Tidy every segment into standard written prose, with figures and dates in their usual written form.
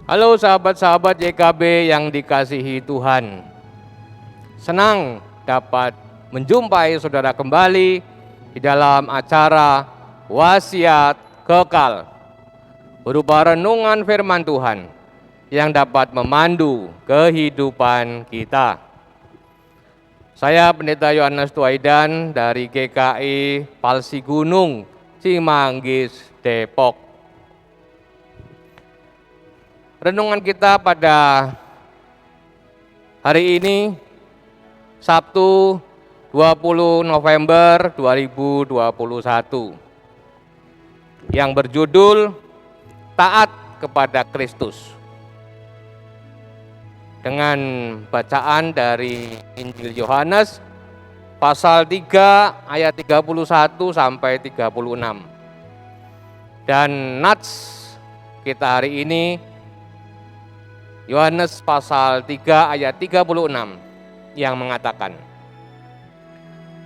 Halo sahabat-sahabat YKB yang dikasihi Tuhan. Senang dapat menjumpai saudara kembali di dalam acara Wasiat Kekal, berupa renungan firman Tuhan yang dapat memandu kehidupan kita. Saya Pendeta Yohanes Tuaidan dari GKI Palsi Gunung, Cimanggis, Depok. Renungan kita pada hari ini, Sabtu 20 November 2021, yang berjudul Taat kepada Kristus. Dengan bacaan dari Injil Yohanes pasal 3 ayat 31 sampai 36. Dan nats kita hari ini Yohanes pasal 3 ayat 36 yang mengatakan,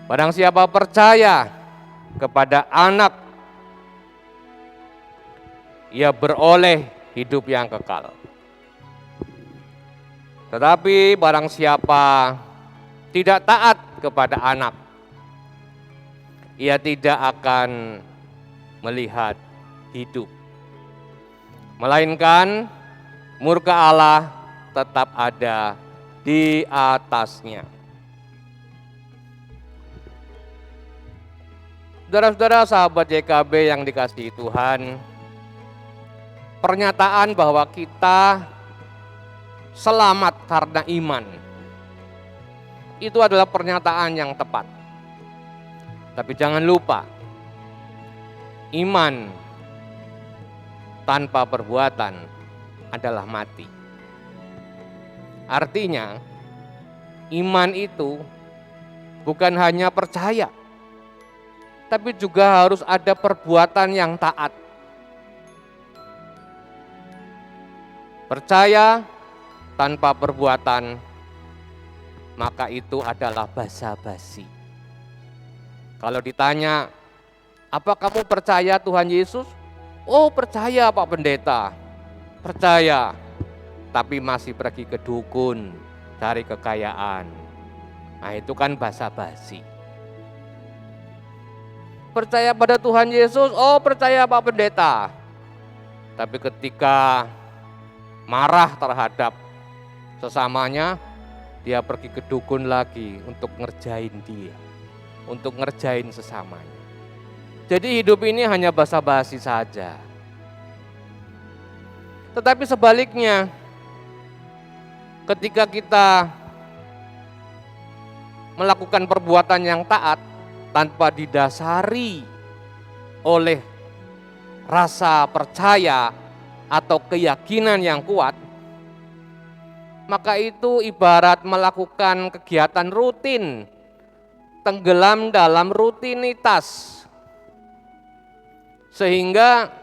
barang siapa percaya kepada Anak, ia beroleh hidup yang kekal. Tetapi barang siapa tidak taat kepada Anak, ia tidak akan melihat hidup, melainkan murka Allah tetap ada di atasnya. Saudara-saudara sahabat YKB yang dikasihi Tuhan, pernyataan bahwa kita selamat karena iman, itu adalah pernyataan yang tepat. Tapi jangan lupa, iman tanpa perbuatan adalah mati. Artinya, iman itu bukan hanya percaya, tapi juga harus ada perbuatan yang taat. Percaya tanpa perbuatan, maka itu adalah basa-basi. Kalau ditanya, apa kamu percaya Tuhan Yesus? Oh, percaya Pak Pendeta. Percaya, tapi masih pergi ke dukun cari kekayaan. Nah, itu kan basa-basi. Percaya pada Tuhan Yesus, oh percaya Pak Pendeta. Tapi ketika marah terhadap sesamanya, dia pergi ke dukun lagi untuk ngerjain dia, untuk ngerjain sesamanya. Jadi hidup ini hanya basa-basi saja. Tetapi sebaliknya, ketika kita melakukan perbuatan yang taat tanpa didasari oleh rasa percaya atau keyakinan yang kuat, maka itu ibarat melakukan kegiatan rutin, tenggelam dalam rutinitas, sehingga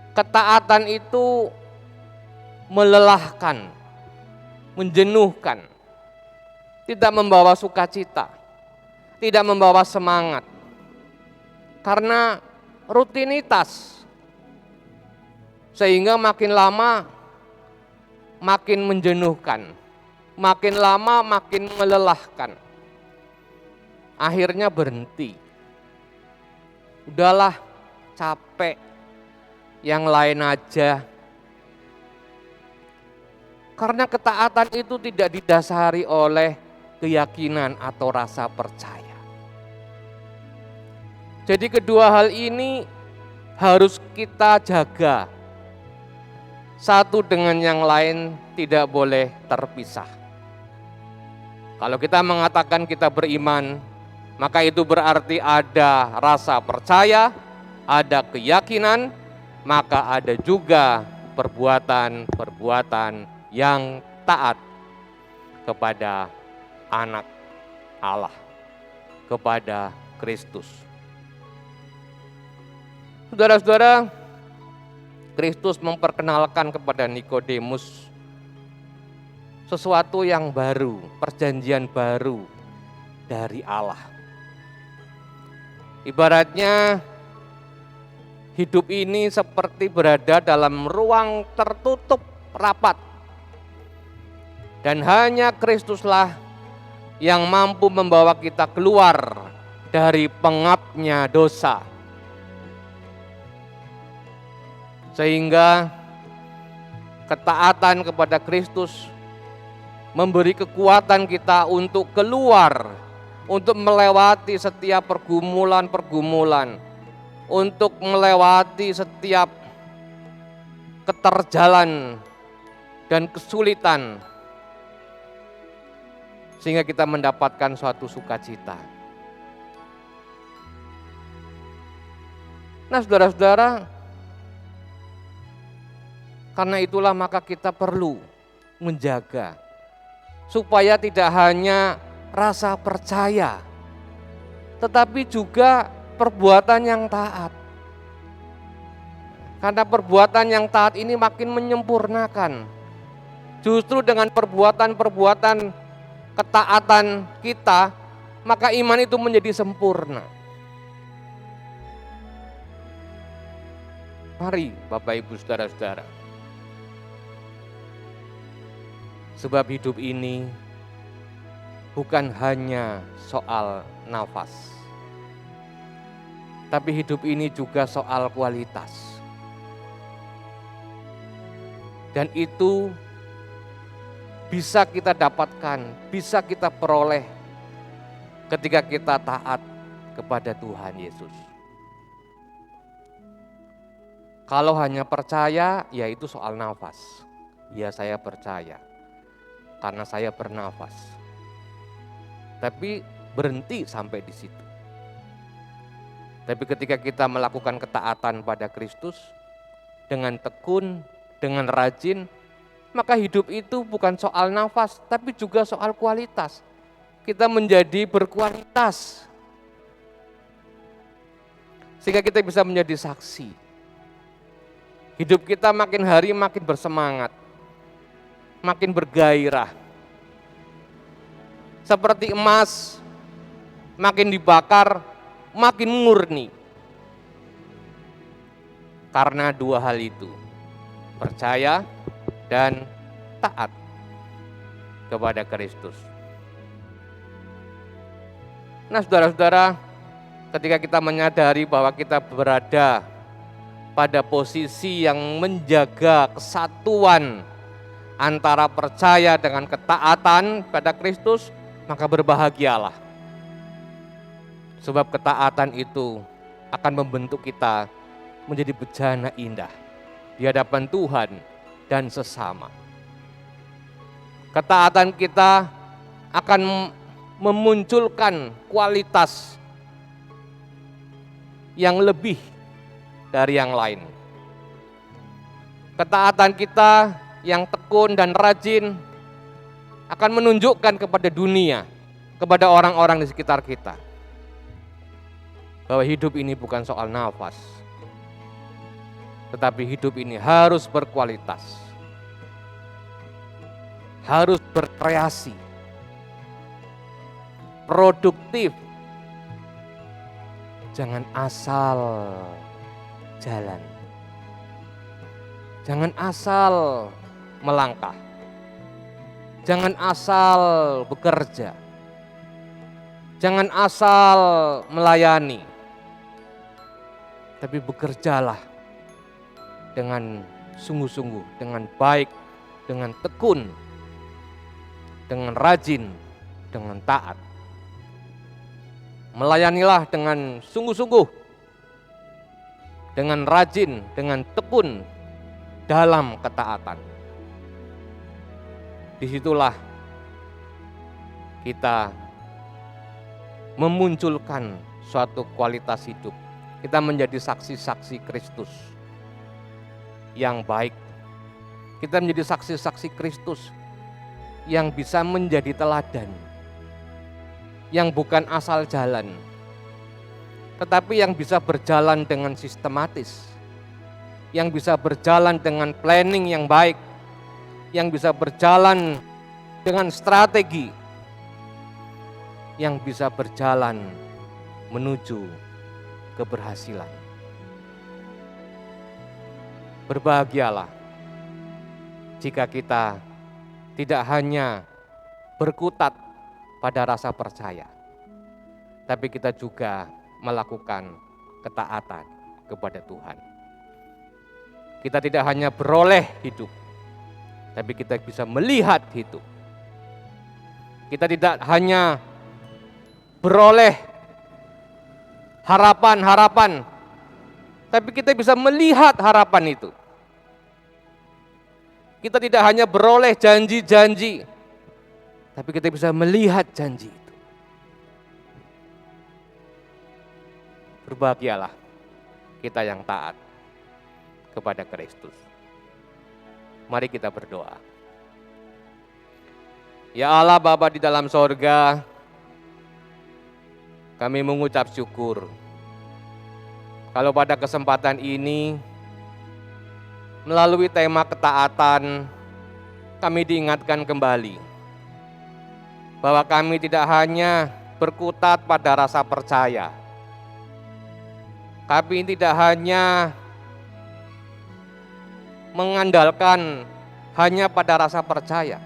ketaatan itu melelahkan, menjenuhkan, tidak membawa sukacita, tidak membawa semangat, karena rutinitas, sehingga makin lama makin menjenuhkan, makin lama makin melelahkan, akhirnya berhenti. Udahlah, capek, yang lain aja. Karena ketaatan itu tidak didasari oleh keyakinan atau rasa percaya. Jadi kedua hal ini harus kita jaga. Satu dengan yang lain tidak boleh terpisah. Kalau kita mengatakan kita beriman, maka itu berarti ada rasa percaya, ada keyakinan, maka ada juga perbuatan-perbuatan yang taat kepada Anak Allah, kepada Kristus. Saudara-saudara, Kristus memperkenalkan kepada Nikodemus sesuatu yang baru, perjanjian baru dari Allah. Ibaratnya hidup ini seperti berada dalam ruang tertutup rapat. Dan hanya Kristuslah yang mampu membawa kita keluar dari pengapnya dosa. Sehingga ketaatan kepada Kristus memberi kekuatan kita untuk keluar, untuk melewati setiap pergumulan-pergumulan, untuk melewati setiap keterjalan dan kesulitan, sehingga kita mendapatkan suatu sukacita. Nah, saudara-saudara, karena itulah maka kita perlu menjaga supaya tidak hanya rasa percaya, tetapi juga perbuatan yang taat. Karena perbuatan yang taat ini makin menyempurnakan. Justru dengan perbuatan-perbuatan ketaatan kita, maka iman itu menjadi sempurna. Mari Bapak Ibu saudara-saudara. Sebab hidup ini bukan hanya soal nafas, tapi hidup ini juga soal kualitas. Dan itu bisa kita dapatkan, bisa kita peroleh ketika kita taat kepada Tuhan Yesus. Kalau hanya percaya, ya itu soal nafas. Ya saya percaya, karena saya bernafas. Tapi berhenti sampai di situ. Tapi ketika kita melakukan ketaatan pada Kristus dengan tekun, dengan rajin, maka hidup itu bukan soal nafas, tapi juga soal kualitas. Kita menjadi berkualitas. Sehingga kita bisa menjadi saksi. Hidup kita makin hari makin bersemangat, makin bergairah. Seperti emas, makin dibakar, makin murni. Karena dua hal itu, percaya dan taat kepada Kristus. Nah saudara-saudara, ketika kita menyadari bahwa kita berada pada posisi yang menjaga kesatuan antara percaya dengan ketaatan pada Kristus, maka berbahagialah. Sebab ketaatan itu akan membentuk kita menjadi bejana indah di hadapan Tuhan dan sesama. Ketaatan kita akan memunculkan kualitas yang lebih dari yang lain. Ketaatan kita yang tekun dan rajin akan menunjukkan kepada dunia, kepada orang-orang di sekitar kita, bahwa hidup ini bukan soal nafas, tetapi hidup ini harus berkualitas, harus berkreasi, produktif, jangan asal jalan, jangan asal melangkah, jangan asal bekerja, jangan asal melayani, tapi bekerjalah dengan sungguh-sungguh, dengan baik, dengan tekun, dengan rajin, dengan taat. Melayanilah dengan sungguh-sungguh, dengan rajin, dengan tekun dalam ketaatan. Disitulah kita memunculkan suatu kualitas hidup. Kita menjadi saksi-saksi Kristus yang baik. Kita menjadi saksi-saksi Kristus yang bisa menjadi teladan, yang bukan asal jalan, tetapi yang bisa berjalan dengan sistematis, yang bisa berjalan dengan planning yang baik, yang bisa berjalan dengan strategi, yang bisa berjalan menuju keberhasilan. Berbahagialah jika kita tidak hanya berkutat pada rasa percaya, tapi kita juga melakukan ketaatan kepada Tuhan. Kita tidak hanya beroleh hidup, tapi kita bisa melihat hidup. Kita tidak hanya beroleh harapan-harapan, tapi kita bisa melihat harapan itu. Kita tidak hanya beroleh janji-janji, tapi kita bisa melihat janji itu. Berbahagialah kita yang taat kepada Kristus. Mari kita berdoa. Ya Allah Bapa di dalam sorga, kami mengucap syukur kalau pada kesempatan ini melalui tema ketaatan kami diingatkan kembali bahwa kami tidak hanya berkutat pada rasa percaya, kami tidak hanya mengandalkan hanya pada rasa percaya,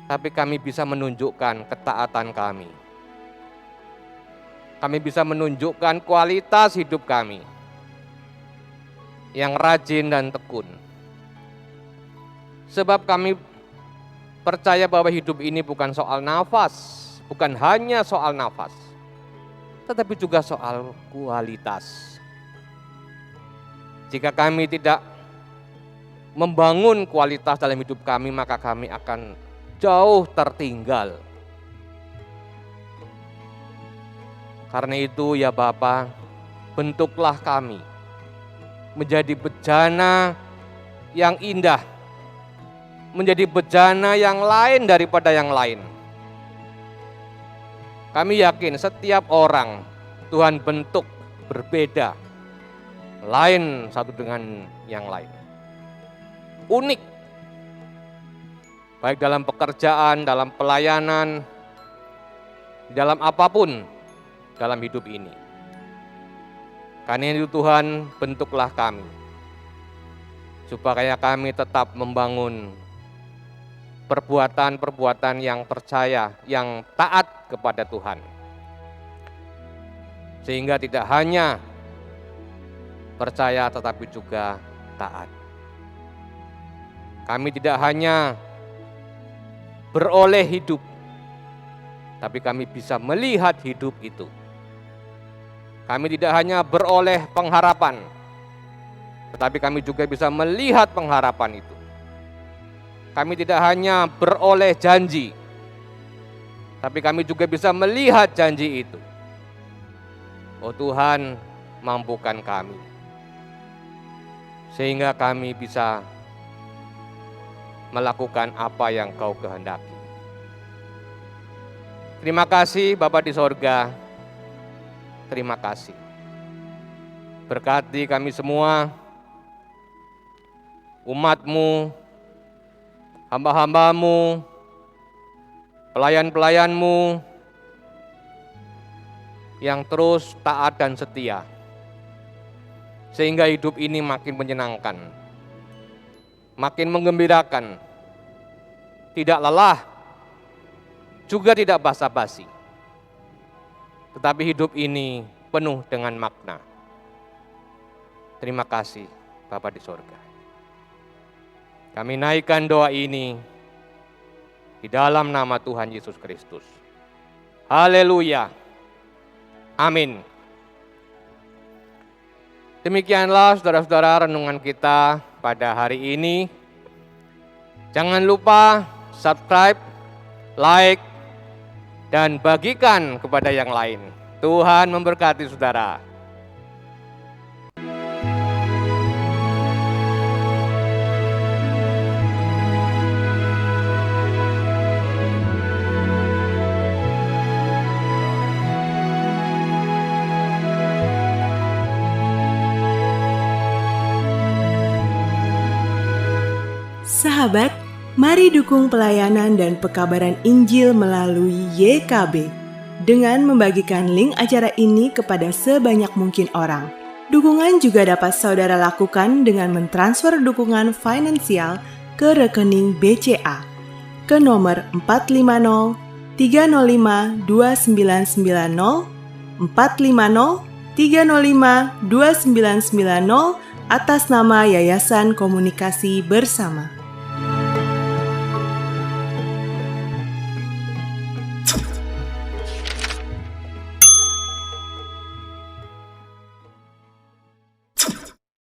tapi kami bisa menunjukkan ketaatan kami. Kami bisa menunjukkan kualitas hidup kami yang rajin dan tekun. Sebab kami percaya bahwa hidup ini bukan soal nafas, bukan hanya soal nafas, tetapi juga soal kualitas. Jika kami tidak membangun kualitas dalam hidup kami, maka kami akan jauh tertinggal. Karena itu ya Bapa, bentuklah kami menjadi bejana yang indah, menjadi bejana yang lain daripada yang lain. Kami yakin setiap orang Tuhan bentuk berbeda, lain satu dengan yang lain. Unik, baik dalam pekerjaan, dalam pelayanan, dalam apapun dalam hidup ini. Karena itu Tuhan, bentuklah kami supaya kami tetap membangun perbuatan-perbuatan yang percaya, yang taat kepada Tuhan. Sehingga tidak hanya percaya tetapi juga taat. Kami tidak hanya beroleh hidup, tapi kami bisa melihat hidup itu. Kami tidak hanya beroleh pengharapan, tetapi kami juga bisa melihat pengharapan itu. Kami tidak hanya beroleh janji, tapi kami juga bisa melihat janji itu. Oh Tuhan, mampukan kami, sehingga kami bisa melakukan apa yang Kau kehendaki. Terima kasih Bapa di sorga, terima kasih. Berkati kami semua, umat-Mu, hamba-hamba-Mu, pelayan-pelayan-Mu yang terus taat dan setia, sehingga hidup ini makin menyenangkan, makin menggembirakan, tidak lelah, juga tidak basa-basi, tetapi hidup ini penuh dengan makna. Terima kasih Bapa di sorga. Kami naikkan doa ini di dalam nama Tuhan Yesus Kristus. Haleluya. Amin. Demikianlah saudara-saudara renungan kita pada hari ini. Jangan lupa subscribe, like, dan bagikan kepada yang lain. Tuhan memberkati saudara. Sahabat, mari dukung pelayanan dan pekabaran Injil melalui YKB dengan membagikan link acara ini kepada sebanyak mungkin orang. Dukungan juga dapat saudara lakukan dengan mentransfer dukungan finansial ke rekening BCA ke nomor 450 305 2990 450 305 2990 atas nama Yayasan Komunikasi Bersama.